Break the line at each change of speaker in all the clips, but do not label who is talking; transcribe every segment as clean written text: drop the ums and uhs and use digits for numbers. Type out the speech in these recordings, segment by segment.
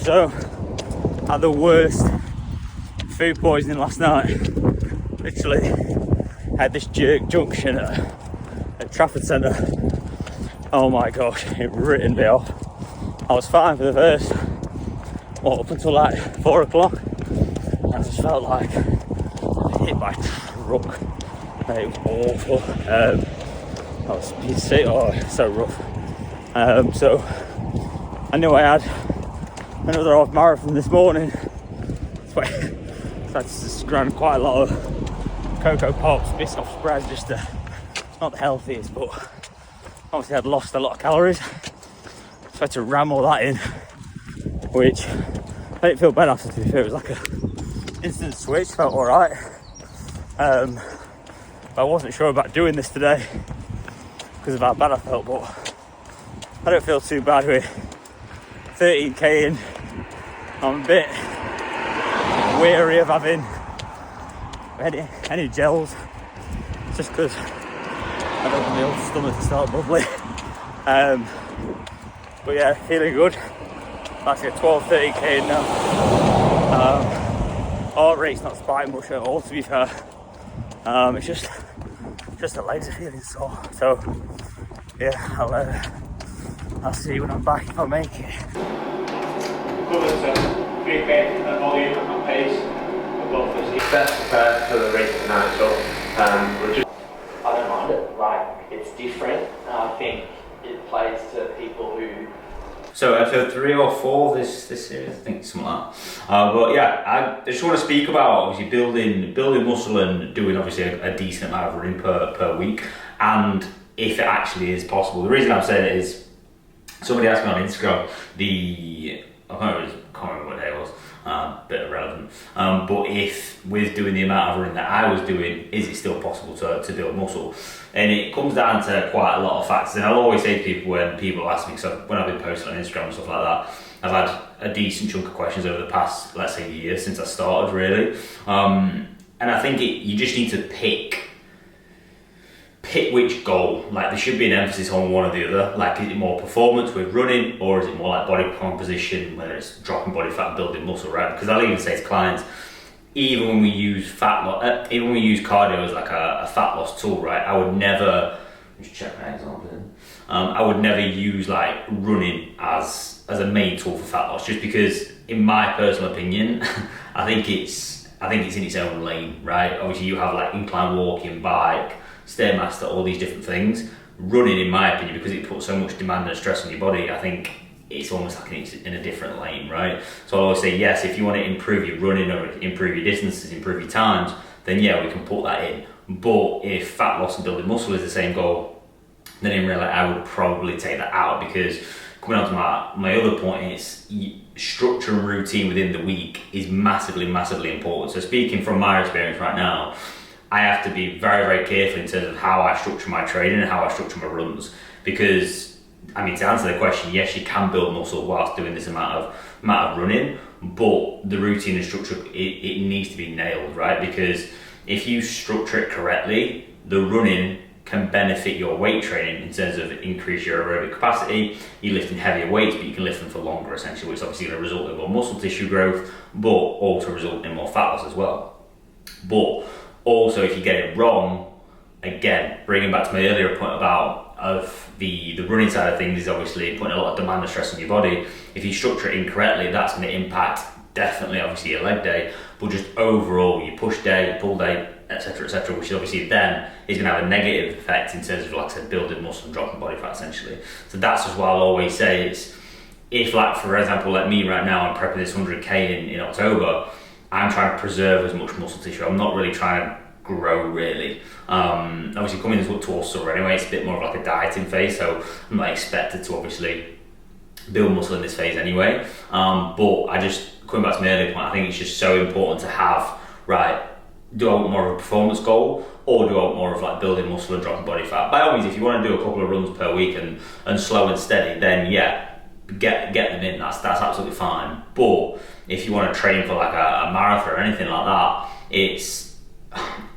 so had the worst food poisoning last night. Literally had this jerk junction at Trafford Centre. Oh my gosh, it written me off. I was fine for the first, up until like 4 o'clock. And I just felt like hit by a truck. It was awful. I was sick. Oh, so rough. So I knew I had another half marathon this morning. So I had to grab quite a lot of Cocoa Pops, Biscoff spreads, just not the healthiest, but obviously I'd lost a lot of calories. So I had to ram all that in, which I didn't feel bad after, to be fair. It was like a instant switch, felt alright. But I wasn't sure about doing this today because of how bad I felt, but I don't feel too bad with 13k in. I'm a bit weary of having any gels, just because I don't want my old stomach to start bubbling. But yeah, feeling good. That's like a 13k in now. Heart rate's not spiking much at all, to be fair. It's just the legs are feeling sore. So yeah, I'll see when I'm back if I make it.
Good, so 3 bed at volume and pace for both of us. Best prepared for the race tonight, so we're just...
I don't mind it, like, it's different, and I think it plays to people who...
So episode 3 or 4 of this series, I think something like that. But yeah, I just want to speak about obviously building muscle and doing obviously a decent amount of running per week, and if it actually is possible. The reason I'm saying it is, somebody asked me on Instagram, I can't remember what day it was, bit irrelevant, but if with doing the amount of running that I was doing, is it still possible to build muscle? And it comes down to quite a lot of factors, and I'll always say to people when people ask me, so when I've been posting on Instagram and stuff like that, I've had a decent chunk of questions over the past, let's say, year since I started really, and I think you just need to pick which goal. Like, there should be an emphasis on one or the other. Like, is it more performance with running, or is it more like body composition, whether it's dropping body fat and building muscle, right? Because I'll even say to clients, even when we use cardio as like a fat loss tool, right? I would never, just check my example in. I would never use like running as a main tool for fat loss, just because, in my personal opinion, I think it's in its own lane, right? Obviously, you have like incline walking, bike, Stairmaster, all these different things. Running, in my opinion, because it puts so much demand and stress on your body, I think it's almost like it's in a different lane, right? So I always say, yes, if you want to improve your running or improve your distances, improve your times, then yeah, we can put that in. But if fat loss and building muscle is the same goal, then in real life, I would probably take that out, because coming on to my other point is structure and routine within the week is massively important. So speaking from my experience right now, I have to be very, very careful in terms of how I structure my training and how I structure my runs, because, I mean, to answer the question, yes, you can build muscle whilst doing this amount of running, but the routine and structure, it needs to be nailed, right? Because if you structure it correctly, the running can benefit your weight training in terms of increase your aerobic capacity. You're lifting heavier weights, but you can lift them for longer, essentially, which is obviously going to result in more muscle tissue growth, but also result in more fat loss as well. But also, if you get it wrong, again, bringing back to my earlier point about the running side of things, is obviously putting a lot of demand and stress on your body. If you structure it incorrectly, that's going to impact definitely obviously your leg day, but just overall your push day, your pull day, etc., which obviously then is going to have a negative effect in terms of, like I said, building muscle and dropping body fat, essentially. So that's just what I'll always say is, if, like, for example, like me right now, I'm prepping this 100k in October, I'm trying to preserve as much muscle tissue. I'm not really trying to grow, really. Obviously, coming towards summer anyway, it's a bit more of like a dieting phase, so I'm not expected to obviously build muscle in this phase anyway. But I just, coming back to my earlier point, I think it's just so important to have, right, do I want more of a performance goal, or do I want more of like building muscle and dropping body fat? By all means, if you want to do a couple of runs per week and slow and steady, then yeah, get them in, that's absolutely fine. But if you want to train for like a marathon or anything like that,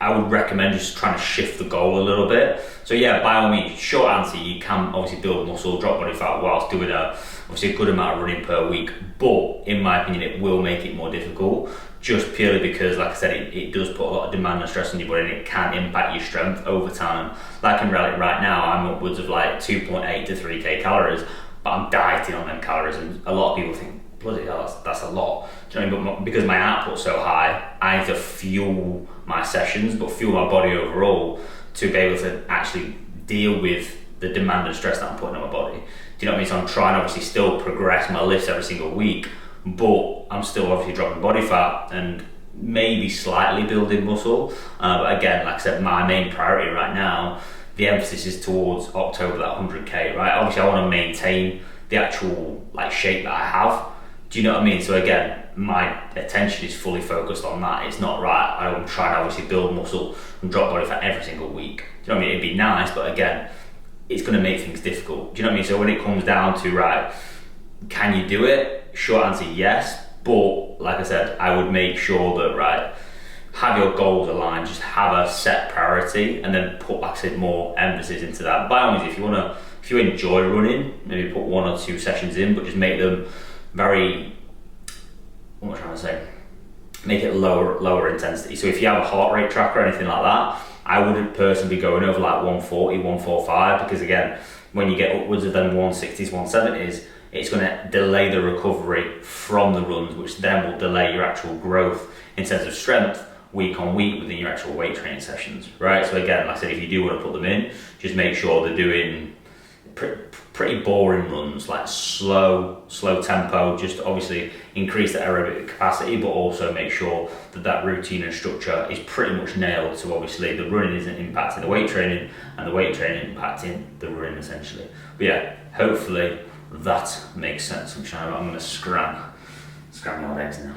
I would recommend just trying to shift the goal a little bit. So yeah, by all means, short answer, you can obviously build muscle, drop body fat whilst doing obviously a good amount of running per week, but in my opinion it will make it more difficult, just purely because, like I said, it does put a lot of demand and stress on your body, and it can impact your strength over time. Like in reality right now, I'm upwards of like 2.8 to 3k calories, but I'm dieting on them calories, and a lot of people think, bloody hell, that's a lot. Do you know what I mean? But because my output's so high, I need to fuel my sessions, but fuel my body overall to be able to actually deal with the demand and stress that I'm putting on my body. Do you know what I mean? So I'm trying to obviously still progress my lifts every single week, but I'm still obviously dropping body fat and maybe slightly building muscle. But again, like I said, my main priority right now, the emphasis is towards October, that 100k, right? Obviously I want to maintain the actual like shape that I have. Do you know what I mean? So again, my attention is fully focused on that. It's not right, I'm trying to obviously build muscle and drop body fat every single week. Do you know what I mean? It'd be nice, but again, it's going to make things difficult. Do you know what I mean? So when it comes down to, right, can you do it? Short answer, yes. But like I said, I would make sure that, right, have your goals aligned, just have a set priority, and then put, like I said, more emphasis into that. By all means, if you enjoy running, maybe put 1 or 2 sessions in, but just make them very, what am I trying to say? Make it lower intensity. So if you have a heart rate tracker or anything like that, I wouldn't personally be going over like 140, 145, because again, when you get upwards of them 160s, 170s, it's going to delay the recovery from the runs, which then will delay your actual growth in terms of strength week on week within your actual weight training sessions, right? So again, like I said, if you do want to put them in, just make sure they're doing pretty boring runs, like slow tempo, just to obviously increase the aerobic capacity, but also make sure that routine and structure is pretty much nailed, so obviously the running isn't impacting the weight training and the weight training impacting the running essentially. But yeah, hopefully that makes sense. I'm going to scram the old eggs now.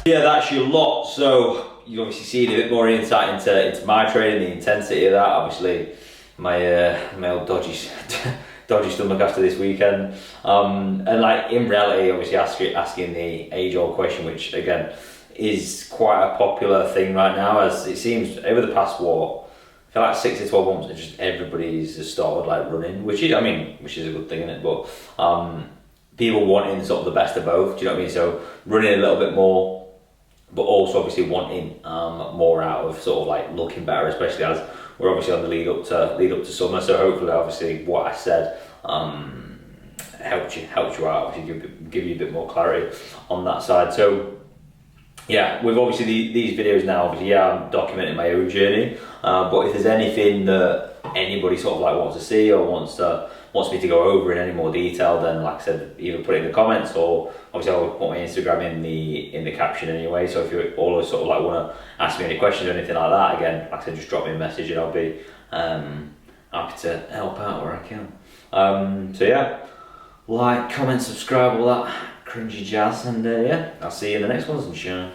Yeah, that's your lot. So you obviously see a bit more insight into my training, the intensity of that. Obviously, my old dodgy stomach after this weekend. And like in reality, obviously asking the age-old question, which again is quite a popular thing right now, as it seems over the past I feel like 6 to 12 months, it's just everybody's just started like running, which is a good thing, isn't it? But people wanting sort of the best of both. Do you know what I mean? So running a little bit more, but also obviously wanting more out of sort of like looking better, especially as we're obviously on the lead up to summer. So hopefully, obviously, what I said helped you out, obviously give you a bit more clarity on that side. So yeah, with obviously these videos now, obviously, yeah, I'm documenting my own journey. But if there's anything that anybody sort of like wants to see or wants me to go over in any more detail, then like I said, either put it in the comments, or obviously I'll put my Instagram in the caption anyway. So if you always sort of like want to ask me any questions or anything like that, again, like I said, just drop me a message and I'll be happy to help out where I can. So yeah, like, comment, subscribe, all that cringy jazz, and yeah, I'll see you in the next one, sunshine.